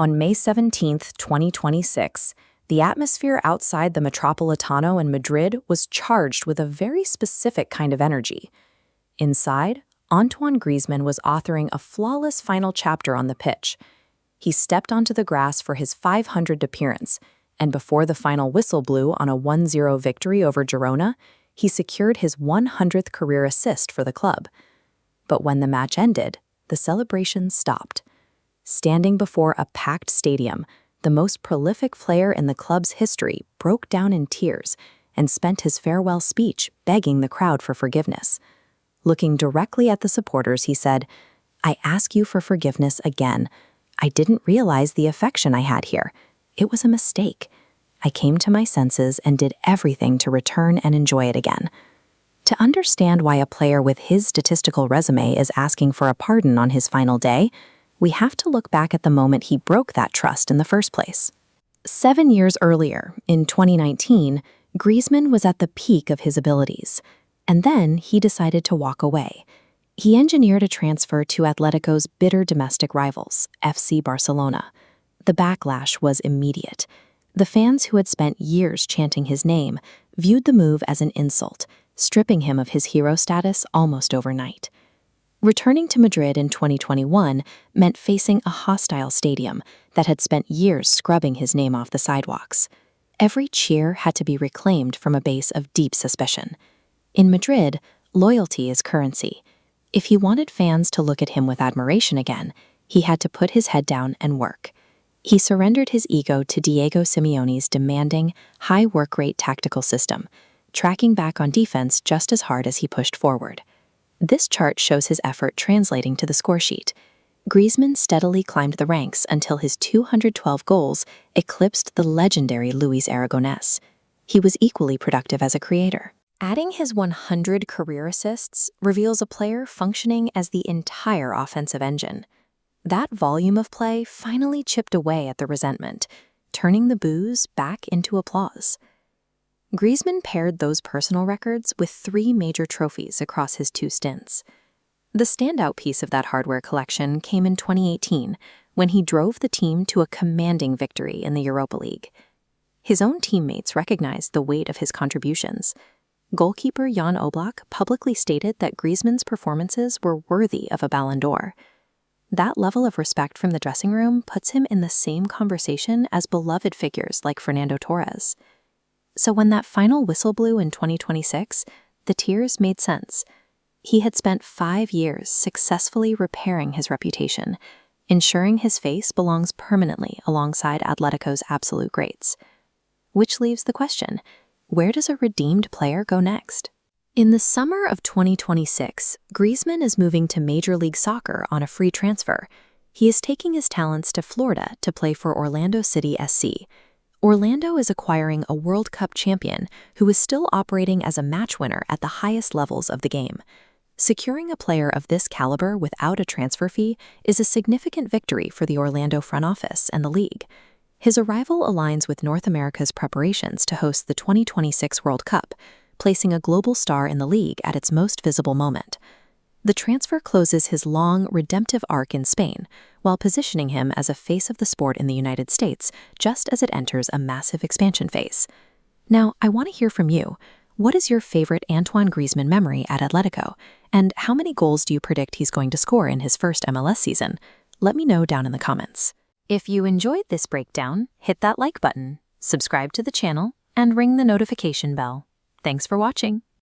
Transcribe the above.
On May 17, 2026, the atmosphere outside the Metropolitano in Madrid was charged with a very specific kind of energy. Inside, Antoine Griezmann was authoring a flawless final chapter on the pitch. He stepped onto the grass for his 500th appearance, and before the final whistle blew on a 1-0 victory over Girona, he secured his 100th career assist for the club. But when the match ended, the celebration stopped. Standing before a packed stadium, the most prolific player in the club's history broke down in tears and spent his farewell speech begging the crowd for forgiveness. Looking directly at the supporters, he said, "I ask you for forgiveness again. I didn't realize the affection I had here. It was a mistake. I came to my senses and did everything to return and enjoy it again." To understand why a player with his statistical resume is asking for a pardon on his final day, we have to look back at the moment he broke that trust in the first place. 7 years earlier, in 2019, Griezmann was at the peak of his abilities, and then he decided to walk away. He engineered a transfer to Atletico's bitter domestic rivals, FC Barcelona. The backlash was immediate. The fans who had spent years chanting his name viewed the move as an insult, stripping him of his hero status almost overnight. Returning to Madrid in 2021 meant facing a hostile stadium that had spent years scrubbing his name off the sidewalks. Every cheer had to be reclaimed from a base of deep suspicion. In Madrid, loyalty is currency. If he wanted fans to look at him with admiration again, he had to put his head down and work. He surrendered his ego to Diego Simeone's demanding, high work rate tactical system, tracking back on defense just as hard as he pushed forward. This chart shows his effort translating to the scoresheet. Griezmann steadily climbed the ranks until his 212 goals eclipsed the legendary Luis Aragonés. He was equally productive as a creator. Adding his 100 career assists reveals a player functioning as the entire offensive engine. That volume of play finally chipped away at the resentment, turning the boos back into applause. Griezmann paired those personal records with 3 major trophies across his 2 stints. The standout piece of that hardware collection came in 2018, when he drove the team to a commanding victory in the Europa League. His own teammates recognized the weight of his contributions. Goalkeeper Jan Oblak publicly stated that Griezmann's performances were worthy of a Ballon d'Or. That level of respect from the dressing room puts him in the same conversation as beloved figures like Fernando Torres. So when that final whistle blew in 2026, the tears made sense. He had spent 5 years successfully repairing his reputation, ensuring his face belongs permanently alongside Atletico's absolute greats. Which leaves the question, where does a redeemed player go next? In the summer of 2026, Griezmann is moving to Major League Soccer on a free transfer. He is taking his talents to Florida to play for Orlando City SC. Orlando is acquiring a World Cup champion who is still operating as a match winner at the highest levels of the game. Securing a player of this caliber without a transfer fee is a significant victory for the Orlando front office and the league. His arrival aligns with North America's preparations to host the 2026 World Cup, placing a global star in the league at its most visible moment. The transfer closes his long, redemptive arc in Spain, while positioning him as a face of the sport in the United States, just as it enters a massive expansion phase. Now, I want to hear from you. What is your favorite Antoine Griezmann memory at Atletico? And how many goals do you predict he's going to score in his first MLS season? Let me know down in the comments. If you enjoyed this breakdown, hit that like button, subscribe to the channel, and ring the notification bell. Thanks for watching.